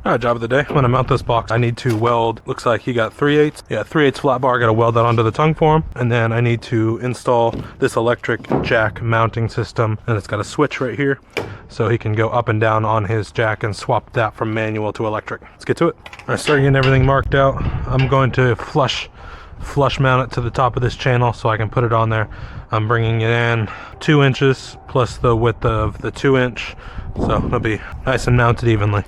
Alright, job of the day. When I mount this box, I need to weld, looks like he got 3/8. Yeah, 3/8 flat bar, I gotta weld that onto the tongue for him. And then I need to install this electric jack mounting system, and it's got a switch right here, so he can go up and down on his jack and swap that from manual to electric. Let's get to it. I start getting everything marked out. I'm going to flush mount it to the top of this channel so I can put it on there. I'm bringing it in 2 inches plus the width of the 2-inch, so it'll be nice and mounted evenly.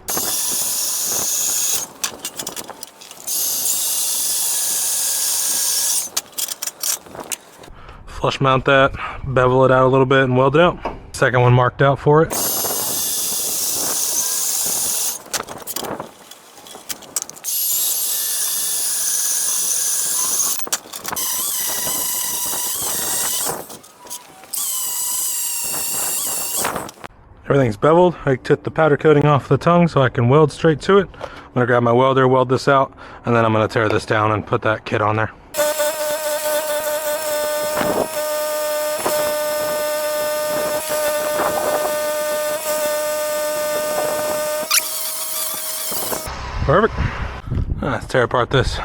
Flush mount that, bevel it out a little bit and weld it out. Second one marked out for it. Everything's beveled. I took the powder coating off the tongue so I can weld straight to it. I'm gonna grab my welder, weld this out, and then I'm gonna tear this down and put that kit on there. Perfect. Let's tear apart this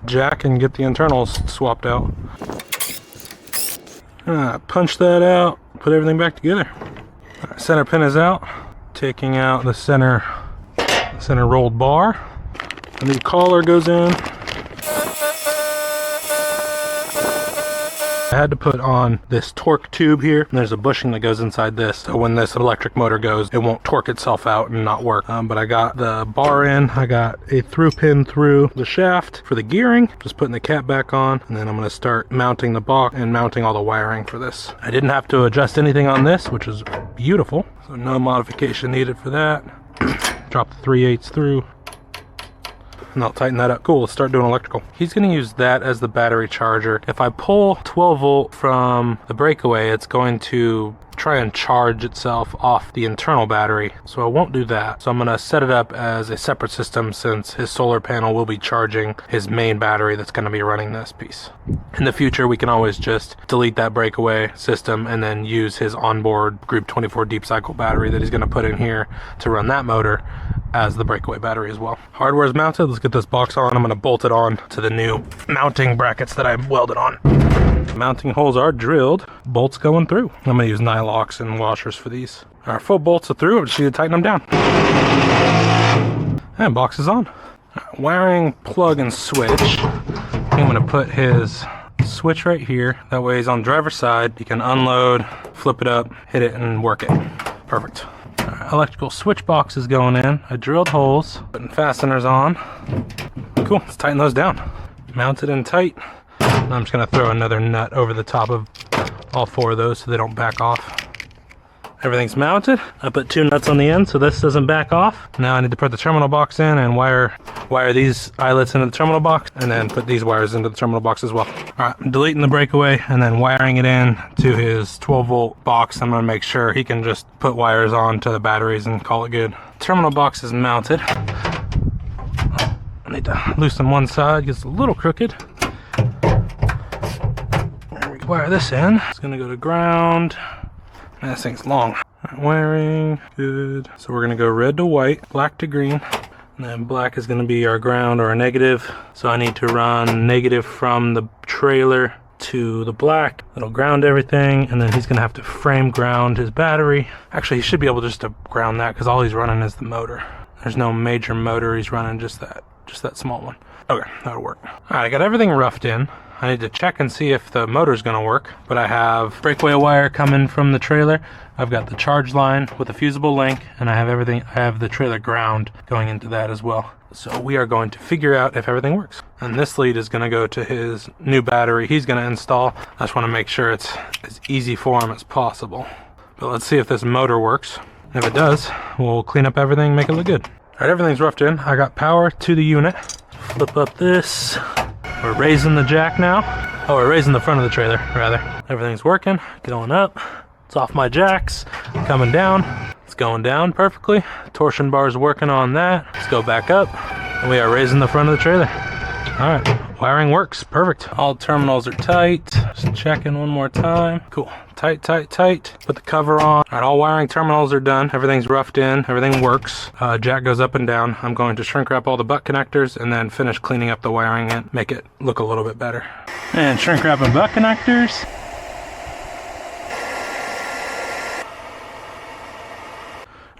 jack and get the internals swapped out. Punch that out, put everything back together. Center pin is out, taking out the center rolled bar. A new collar goes in. I had to put on this torque tube here, and there's a bushing that goes inside this, so when this electric motor goes, it won't torque itself out and not work. But I got the bar in, I got a through pin through the shaft for the gearing, just putting the cap back on, and then I'm going to start mounting the box and mounting all the wiring for this. I didn't have to adjust anything on this, which is beautiful, so no modification needed for that. Drop the 3/8 through, and I'll tighten that up. Cool, let's start doing electrical. He's gonna use that as the battery charger. If I pull 12 volt from the breakaway, it's going to try and charge itself off the internal battery, so I won't do that. So I'm gonna set it up as a separate system since his solar panel will be charging his main battery that's gonna be running this piece. In the future, we can always just delete that breakaway system and then use his onboard Group 24 deep cycle battery that he's gonna put in here to run that motor as the breakaway battery as well. Hardware is mounted. Let's get this box on. I'm gonna bolt it on to the new mounting brackets that I welded on. Mounting holes are drilled, bolts going through. I'm gonna use nylocks and washers for these. Our full bolts are through, I just need to tighten them down. And box is on. Wiring, plug and switch. I'm gonna put his switch right here. That way he's on the driver's side. He can unload, flip it up, hit it and work it. Perfect. Electrical switch box is going in. I drilled holes, putting fasteners on. Cool, let's tighten those down. Mounted in tight. I'm just gonna throw another nut over the top of all 4 of those so they don't back off. Everything's mounted. I put 2 nuts on the end so this doesn't back off. Now I need to put the terminal box in and wire these eyelets into the terminal box, and then put these wires into the terminal box as well. All right, I'm deleting the breakaway and then wiring it in to his 12 volt box. I'm gonna make sure he can just put wires on to the batteries and call it good. Terminal box is mounted. I need to loosen one side, gets a little crooked. Wire this in. It's gonna go to ground. And this thing's long. Wiring, good. So we're gonna go red to white, black to green, and then black is gonna be our ground or our negative. So I need to run negative from the trailer to the black. It'll ground everything, and then he's gonna have to frame ground his battery. Actually, he should be able just to ground that because all he's running is the motor. There's no major motor, he's running just that small one. Okay, that'll work. All right, I got everything roughed in. I need to check and see if the motor's gonna work, but I have breakaway wire coming from the trailer. I've got the charge line with a fusible link, and I have everything. I have the trailer ground going into that as well. So we are going to figure out if everything works. And this lead is gonna go to his new battery he's gonna install. I just wanna make sure it's as easy for him as possible. But let's see if this motor works. If it does, we'll clean up everything, make it look good. All right, everything's roughed in. I got power to the unit. Flip up this. We're raising the jack now. Oh, we're raising the front of the trailer, rather. Everything's working, going up. It's off my jacks, coming down. It's going down perfectly. Torsion bar is working on that. Let's go back up. And we are raising the front of the trailer. All right, wiring works, perfect. All terminals are tight. Just checking one more time. Cool, tight, tight, tight. Put the cover on. All right, all wiring terminals are done. Everything's roughed in, everything works. Jack goes up and down. I'm going to shrink wrap all the butt connectors and then finish cleaning up the wiring and make it look a little bit better. And shrink wrapping butt connectors.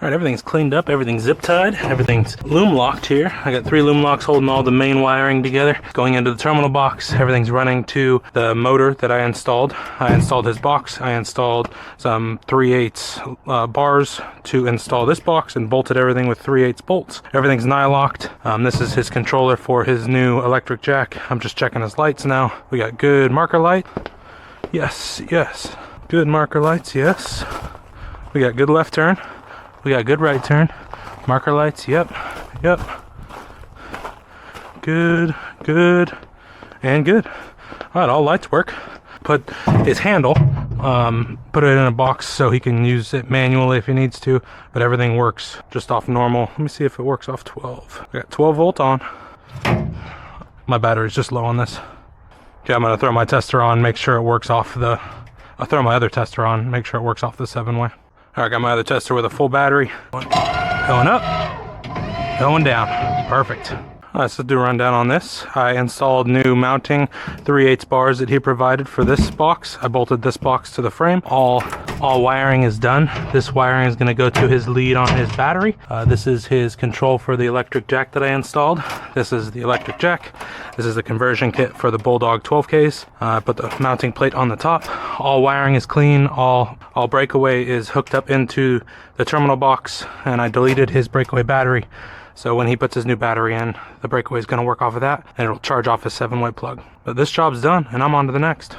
All right, everything's cleaned up, everything's zip tied, everything's loom locked here. I got 3 loom locks holding all the main wiring together. Going into the terminal box, everything's running to the motor that I installed. I installed his box. I installed some 3/8 bars to install this box and bolted everything with 3/8 bolts. Everything's nylocked. This is his controller for his new electric jack. I'm just checking his lights now. We got good marker light. Yes, yes. Good marker lights, yes. We got good left turn. We got good right turn. Marker lights, yep, yep. Good, good, and good. All right, all lights work. Put his handle, put it in a box so he can use it manually if he needs to, but everything works just off normal. Let me see if it works off 12. I got 12 volt on. My battery's just low on this. Okay, I'm gonna throw my tester on, make sure it works off the, I'll throw my other tester on, make sure it works off the 7-way. All right, got my other tester with a full battery. Going up, going down, perfect. Let's do a rundown on this. I installed new mounting 3/8 bars that he provided for this box. I bolted this box to the frame. All wiring is done. This wiring is gonna go to his lead on his battery. This is his control for the electric jack that I installed. This is the electric jack. This is the conversion kit for the Bulldog 12Ks. I put the mounting plate on the top. All wiring is clean. All breakaway is hooked up into the terminal box, and I deleted his breakaway battery. So when he puts his new battery in, the breakaway is going to work off of that, and it'll charge off his 7-way plug. But this job's done, and I'm on to the next.